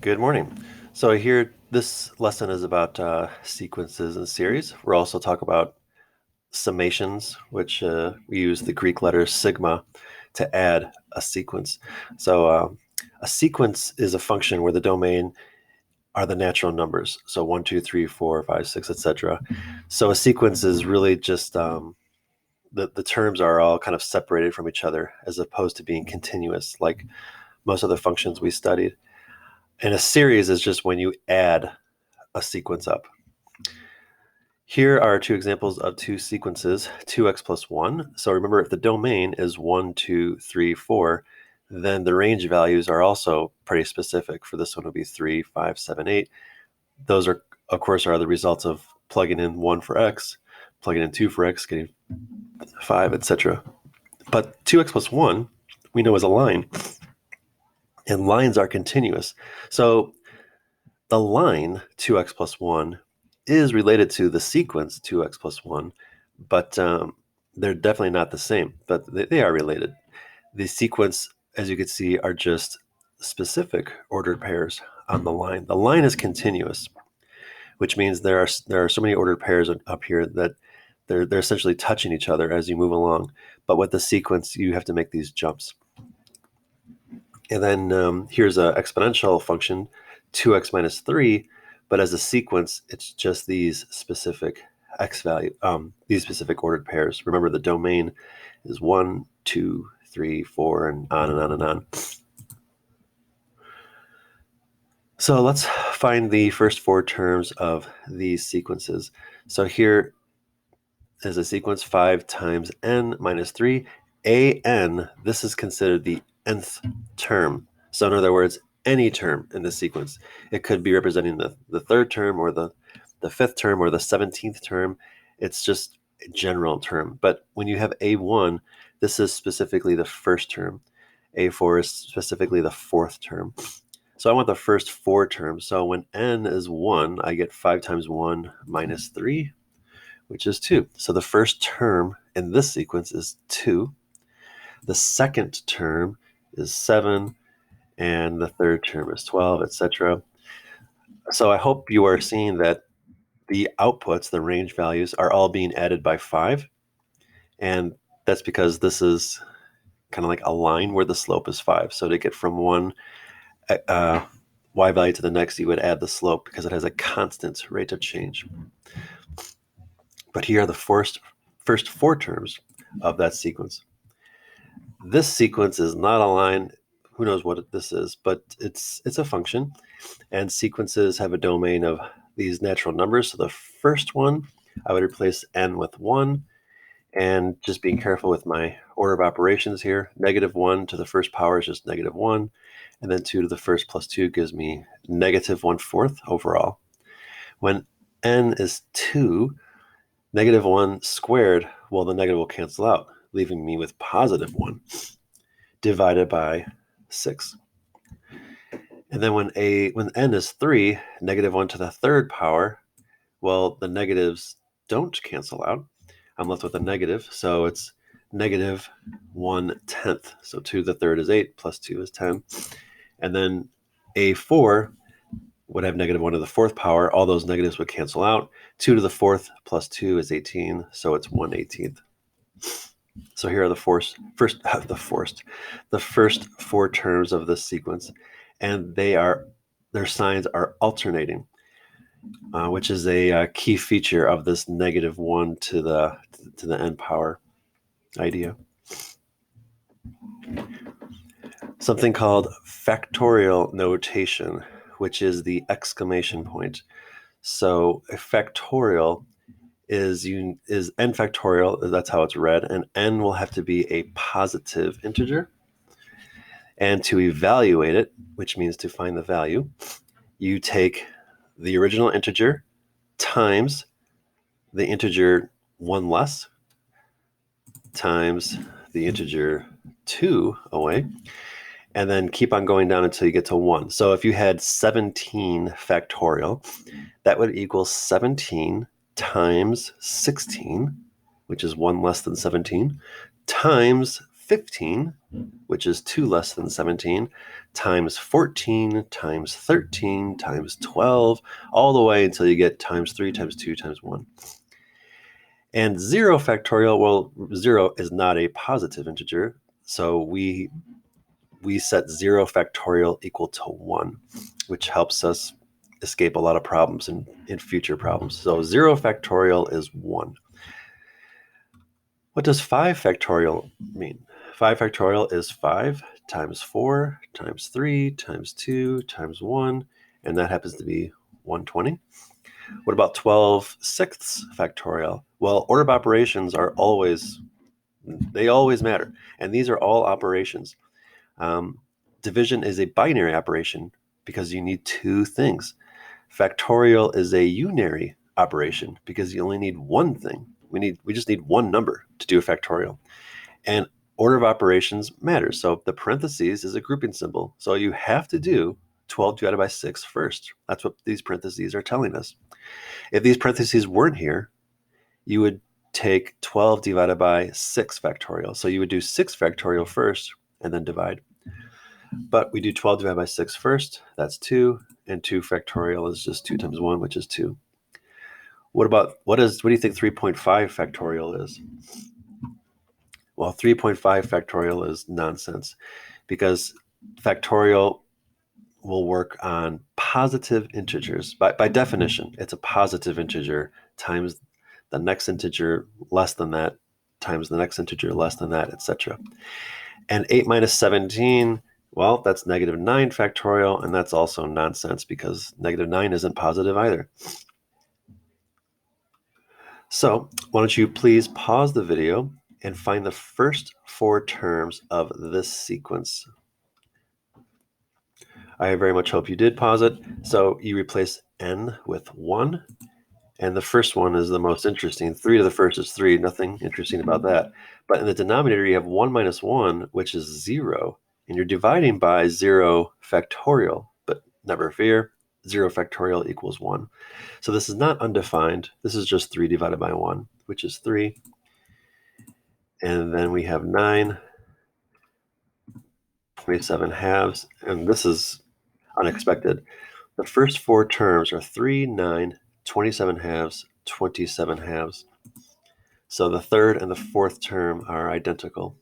Good morning. So here, this lesson is about sequences and series. We'll also talk about summations, which we use the Greek letter sigma to add a sequence. So a sequence is a function where the domain are the natural numbers. So 1, 2, 3, 4, 5, 6, etc. So a sequence is really just the terms are all kind of separated from each other as opposed to being continuous, like most of the functions we studied. And a series is just when you add a sequence up. Here are two examples of two sequences, 2x plus 1. So remember, if the domain is 1, 2, 3, 4, then the range values are also pretty specific. For this one, would be 3, 5, 7, 8. Those are, of course, are the results of plugging in 1 for x, plugging in 2 for x, getting 5, etc. But 2x plus 1, we know is a line, and lines are continuous. So the line 2x plus 1 is related to the sequence 2x plus 1, but they're definitely not the same, but they are related. The sequence, as you can see, are just specific ordered pairs on the line. The line is continuous, which means there are so many ordered pairs up here that they're essentially touching each other as you move along. But with the sequence, you have to make these jumps. And then here's an exponential function, 2x minus 3, but as a sequence, it's just these specific x value, these specific ordered pairs. Remember, the domain is 1, 2, 3, 4, and on and on and on. So let's find the first four terms of these sequences. So here is a sequence 5 times n minus 3. an, this is considered the nth term. So in other words, any term in the sequence. It could be representing the third term or the fifth term or the 17th term. It's just a general term. But when you have a1, this is specifically the first term. a4 is specifically the fourth term. So I want the first four terms. So when n is 1, I get 5 times 1 minus 3, which is 2. So the first term in this sequence is 2. The second term is 7, and the third term is 12, etc. So I hope you are seeing that the outputs, the range values, are all being added by 5. And that's because this is kind of like a line where the slope is 5. So to get from one y value to the next, you would add the slope because it has a constant rate of change. But here are the first four terms of that sequence. This sequence is not a line. Who knows what this is, but it's a function, and sequences have a domain of these natural numbers. So the first one, I would replace n with 1, and just being careful with my order of operations here. -1 to the first power is just -1, and then 2 to the first plus 2 gives me -1/4 overall. When n is 2, -1 squared, well, the negative will cancel out, leaving me with +1 divided by 6. And then when n is 3, -1 to the third power, well, the negatives don't cancel out. I'm left with a negative, so it's -1/10. So 2 to the third is 8, plus 2 is 10. And then a4 would have -1 to the fourth power. All those negatives would cancel out. 2 to the fourth plus 2 is 18, so it's 1/18. So here are the first four terms of this sequence, and their signs are alternating, which is a key feature of this -1 to the n power idea. Something called factorial notation, which is the exclamation point. So a factorial is n factorial, that's how it's read, and n will have to be a positive integer. And to evaluate it, which means to find the value, you take the original integer times the integer 1 less times the integer 2 away, and then keep on going down until you get to 1. So if you had 17 factorial, that would equal 17 times 16, which is 1 less than 17, times 15, which is 2 less than 17, times 14, times 13, times 12, all the way until you get times 3, times 2, times 1. And 0 factorial, well, 0 is not a positive integer, so we set 0 factorial equal to 1, which helps us escape a lot of problems in future problems. So 0 factorial is 1. What does 5 factorial mean? 5 factorial is 5 times 4 times 3 times 2 times 1, and that happens to be 120. What about 12 sixths factorial? Well, order of operations are always matter, and these are all operations. Division is a binary operation because you need 2 things. Factorial is a unary operation because you only need 1 thing. We just need 1 number to do a factorial. And order of operations matters. So the parentheses is a grouping symbol. So you have to do 12 divided by 6 first. That's what these parentheses are telling us. If these parentheses weren't here, you would take 12 divided by 6 factorial. So you would do 6 factorial first and then divide. But we do 12 divided by 6 first. That's 2. And 2 factorial is just 2 times 1, which is 2. What do you think 3.5 factorial is? Well, 3.5 factorial is nonsense because factorial will work on positive integers. By definition, it's a positive integer times the next integer less than that times the next integer less than that, etc. And 8 minus 17, well, that's negative 9 factorial, and that's also nonsense because negative 9 isn't positive either. So why don't you please pause the video and find the first 4 terms of this sequence. I very much hope you did pause it. So you replace n with 1, and the first one is the most interesting. 3 to the first is 3, nothing interesting about that. But in the denominator, you have 1 minus 1, which is 0, and you're dividing by 0 factorial, but never fear, 0 factorial equals 1. So this is not undefined. This is just 3 divided by 1, which is 3. And then we have 9, 27 halves, and this is unexpected. The first 4 terms are 3, 9, 27 halves, 27 halves. So the third and the fourth term are identical.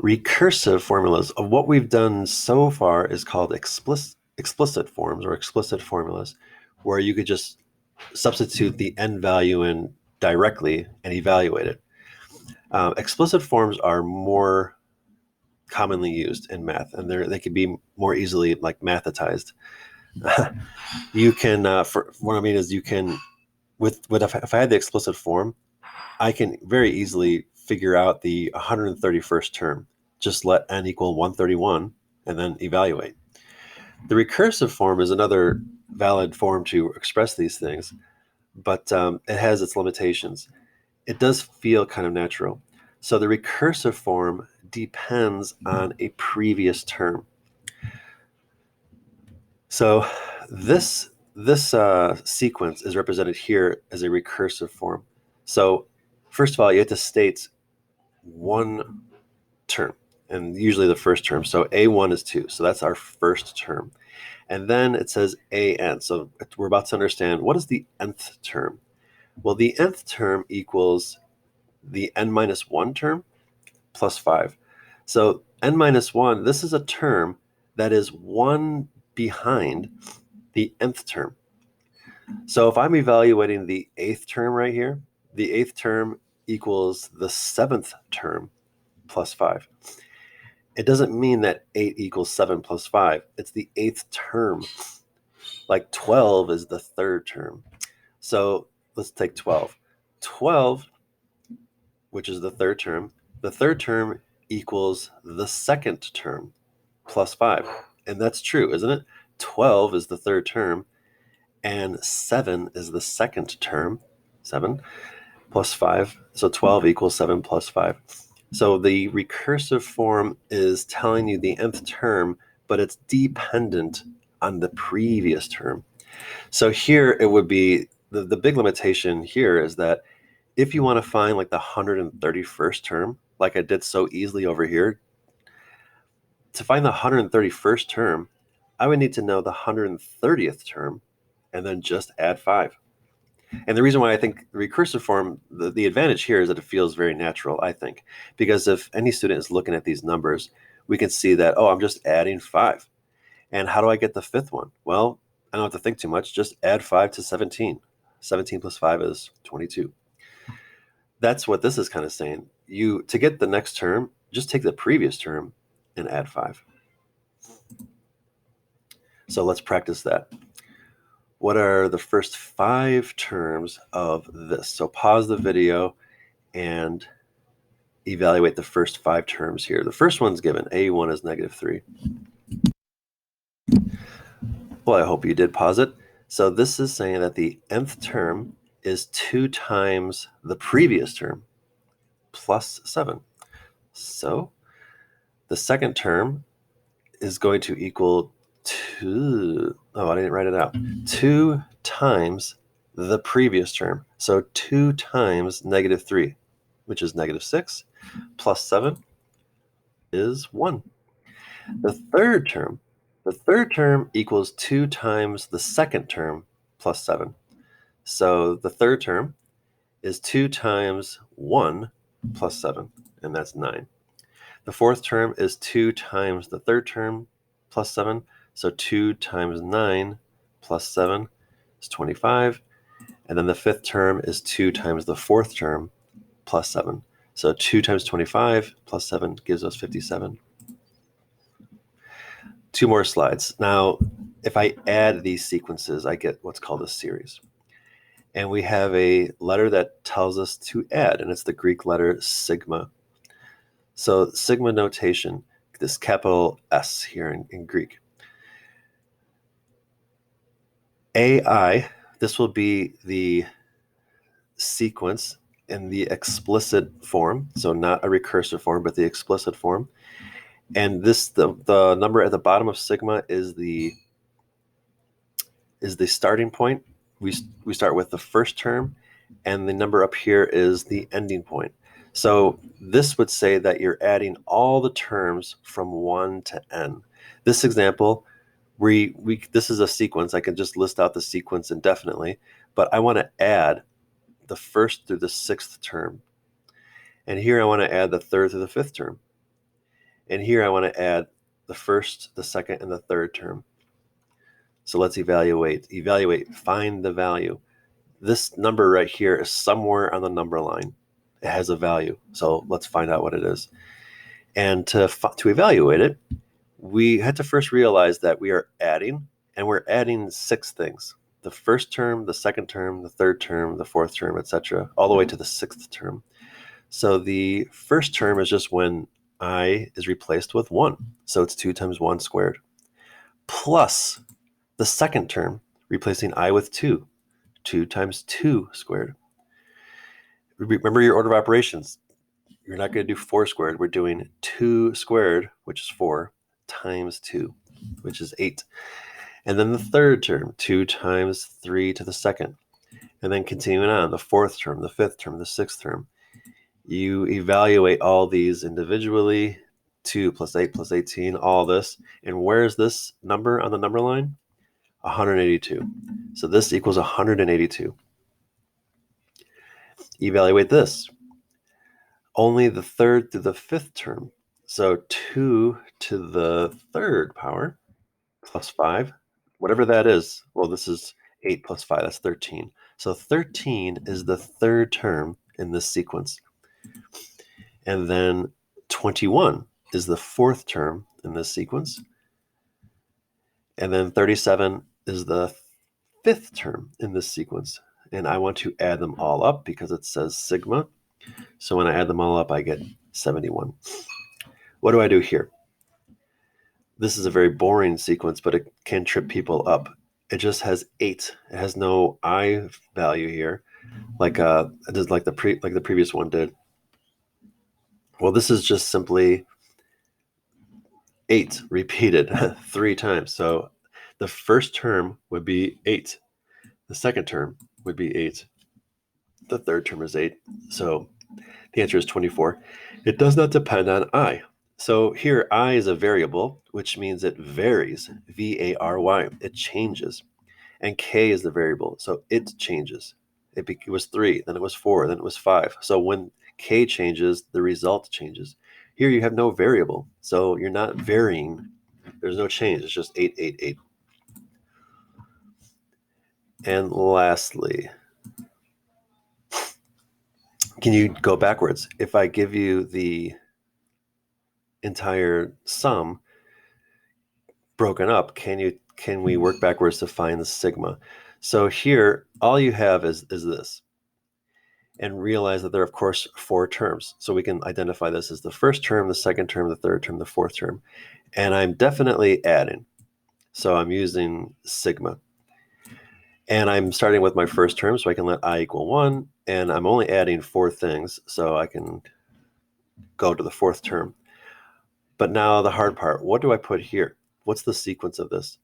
Recursive formulas of what we've done so far is called explicit forms or explicit formulas, where you could just substitute the n value in directly and evaluate it. Explicit forms are more commonly used in math, and they can be more easily like mathetized. You can, for what I mean is, you can, if I had the explicit form, I can very easily figure out the 131st term. Just let n equal 131 and then evaluate. The recursive form is another valid form to express these things, but it has its limitations. It does feel kind of natural. So the recursive form depends on a previous term. So this sequence is represented here as a recursive form. So first of all, you have to state one term, and usually the first term. So A1 is 2. So that's our first term. And then it says AN. So we're about to understand, what is the nth term? Well, the nth term equals the n minus 1 term plus 5. So n minus 1, this is a term that is 1 behind the nth term. So if I'm evaluating the 8th term right here, the 8th term equals the 7th term plus 5. It doesn't mean that 8 equals 7 plus 5. It's the 8th term. Like 12 is the 3rd term. So let's take 12. 12, which is the 3rd term, the 3rd term equals the 2nd term plus 5. And that's true, isn't it? 12 is the 3rd term, and 7 is the 2nd term. 7 plus 5. So 12 equals 7 plus 5. So the recursive form is telling you the nth term, but it's dependent on the previous term. So here it would be, the big limitation here is that if you want to find like the 131st term, like I did so easily over here, to find the 131st term, I would need to know the 130th term and then just add 5. And the reason why I think the recursive form, the advantage here is that it feels very natural, I think, because if any student is looking at these numbers, we can see that, oh, I'm just adding 5. And how do I get the 5th one? Well, I don't have to think too much. Just add 5 to 17. 17 plus 5 is 22. That's what this is kind of saying. To get the next term, just take the previous term and add 5. So let's practice that. What are the first 5 terms of this? So pause the video and evaluate the first 5 terms here. The first one's given. A1 is -3. Well, I hope you did pause it. So this is saying that the nth term is 2 times the previous term plus 7. So the second term is going to equal 2. Oh, I didn't write it out. 2 times the previous term. So 2 times -3, which is -6, plus 7 is 1. The third term equals 2 times the second term plus 7. So the third term is 2 times 1 plus 7, and that's 9. The fourth term is 2 times the third term plus 7. So 2 times 9 plus 7 is 25. And then the fifth term is 2 times the fourth term plus 7. So 2 times 25 plus 7 gives us 57. 2 more slides. Now, if I add these sequences, I get what's called a series. And we have a letter that tells us to add, and it's the Greek letter sigma. So sigma notation, this capital S here in Greek. AI, this will be the sequence in the explicit form, so not a recursive form, but the explicit form. And this, the number at the bottom of sigma is the starting point. We start with the first term, and the number up here is the ending point. So this would say that you're adding all the terms from 1 to n. This example, this is a sequence. I can just list out the sequence indefinitely, but I want to add the first through the 6th term. And here I want to add the 3rd through the 5th term. And here I want to add the 1st, the 2nd, and the 3rd term. So let's evaluate, find the value. This number right here is somewhere on the number line. It has a value. So let's find out what it is. And to evaluate it, we had to first realize that we are adding, and we're adding 6 things. The first term, the second term, the third term, the fourth term, etc., all the way to the 6th term. So the first term is just when I is replaced with 1. So it's 2 times 1 squared. Plus the second term, replacing I with 2. 2 times 2 squared. Remember your order of operations. You're not going to do 4 squared. We're doing 2 squared, which is 4, times 2, which is 8. And then the third term, 2 times 3 to the second. And then continuing on, the fourth term, the fifth term, the 6th term. You evaluate all these individually, 2 plus 8 plus 18, all this. And where is this number on the number line? 182. So this equals 182. Evaluate this. Only the 3rd through the 5th term. So 2 to the 3rd power plus 5, whatever that is. Well, this is 8 plus 5, that's 13. So 13 is the 3rd term in this sequence. And then 21 is the 4th term in this sequence. And then 37 is the 5th term in this sequence. And I want to add them all up because it says sigma. So when I add them all up, I get 71. What do I do here? This is a very boring sequence, but it can trip people up. It just has 8. It has no I value here, like the previous one did. Well, this is just simply 8 repeated 3 times. So the first term would be 8. The second term would be 8. The third term is 8. So the answer is 24. It does not depend on I. So here I is a variable, which means it varies, V-A-R-Y. It changes. And K is the variable, so it changes. It was 3, then it was 4, then it was 5. So when K changes, the result changes. Here you have no variable, so you're not varying. There's no change. It's just 8, 8, 8. And lastly, can you go backwards? If I give you the entire sum broken up, can we work backwards to find the sigma? So here, all you have is this. And realize that there are, of course, 4 terms. So we can identify this as the first term, the second term, the third term, the fourth term. And I'm definitely adding. So I'm using sigma. And I'm starting with my first term, so I can let I equal 1. And I'm only adding 4 things, so I can go to the fourth term. But now the hard part, what do I put here? What's the sequence of this?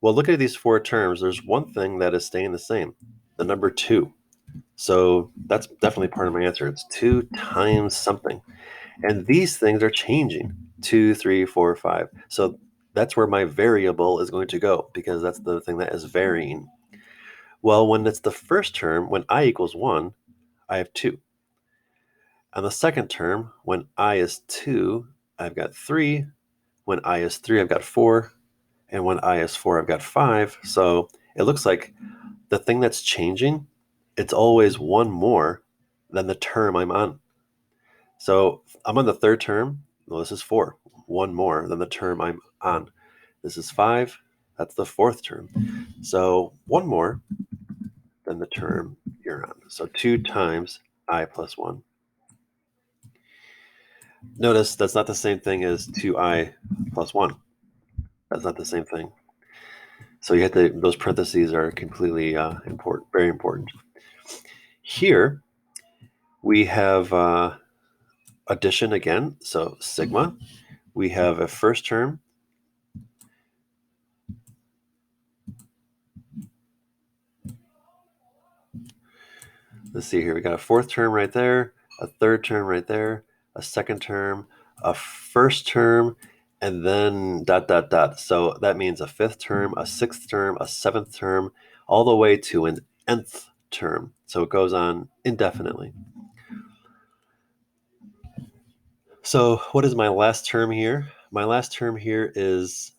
Well, look at these 4 terms. There's one thing that is staying the same, the number 2. So that's definitely part of my answer. It's 2 times something. And these things are changing, 2, 3, 4, 5. So that's where my variable is going to go, because that's the thing that is varying. Well, when it's the first term, when I equals 1, I have 2. On the second term, when I is 2, I've got 3. When I is 3, I've got 4. And when I is 4, I've got 5. So it looks like the thing that's changing, it's always 1 more than the term I'm on. So I'm on the third term. Well, this is 4. 1 more than the term I'm on. This is 5. That's the fourth term. So 1 more than the term you're on. So 2 times I plus 1. Notice that's not the same thing as 2I plus 1. That's not the same thing. So you have to, those parentheses are completely important, very important. Here we have addition again. So sigma. We have a first term. Let's see here. We got a fourth term right there, a third term right there, a second term, a first term, and then ... So that means a fifth term, a sixth term, a seventh term, all the way to an nth term. So it goes on indefinitely. So what is my last term here? My last term here is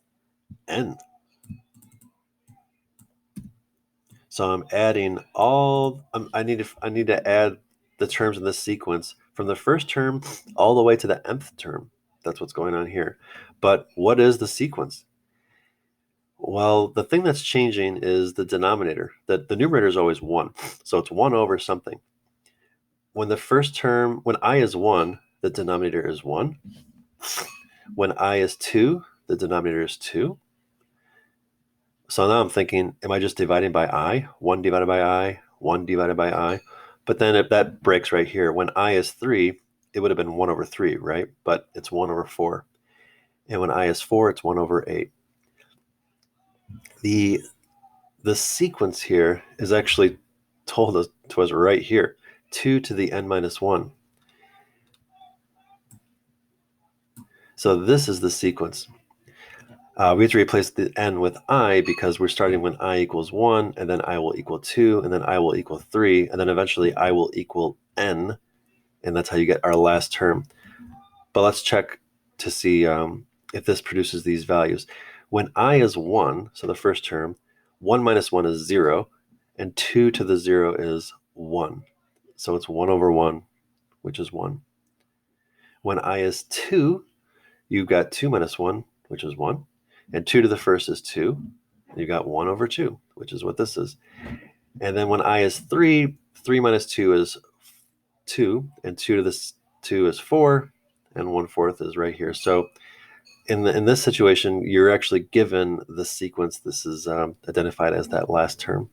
n. So I'm adding all, I need to add the terms in this sequence from the first term all the way to the nth term. That's what's going on here. But what is the sequence? Well, the thing that's changing is the denominator. The numerator is always 1. So it's 1 over something. When the first term, when I is 1, the denominator is 1. When I is 2, the denominator is 2. So now I'm thinking, am I just dividing by I? 1 divided by I, 1 divided by I. But then if that breaks right here, when I is 3, it would have been 1 over 3, right? But it's 1 over 4. And when I is 4, it's 1 over 8. The sequence here is actually told to us right here, 2 to the n minus 1. So this is the sequence. We have to replace the n with I because we're starting when I equals 1, and then I will equal 2, and then I will equal 3, and then eventually I will equal n, and that's how you get our last term. But let's check to see if this produces these values. When I is 1, so the first term, 1 minus 1 is 0, and 2 to the 0 is 1. So it's 1 over 1, which is 1. When I is 2, you've got 2 minus 1, which is 1. And 2 to the first is 2. You got 1 over 2, which is what this is. And then when I is 3, 3 minus 2 is 2. And 2 to this 2 is 4. And 1/4 is right here. So in this situation, you're actually given the sequence. This is identified as that last term.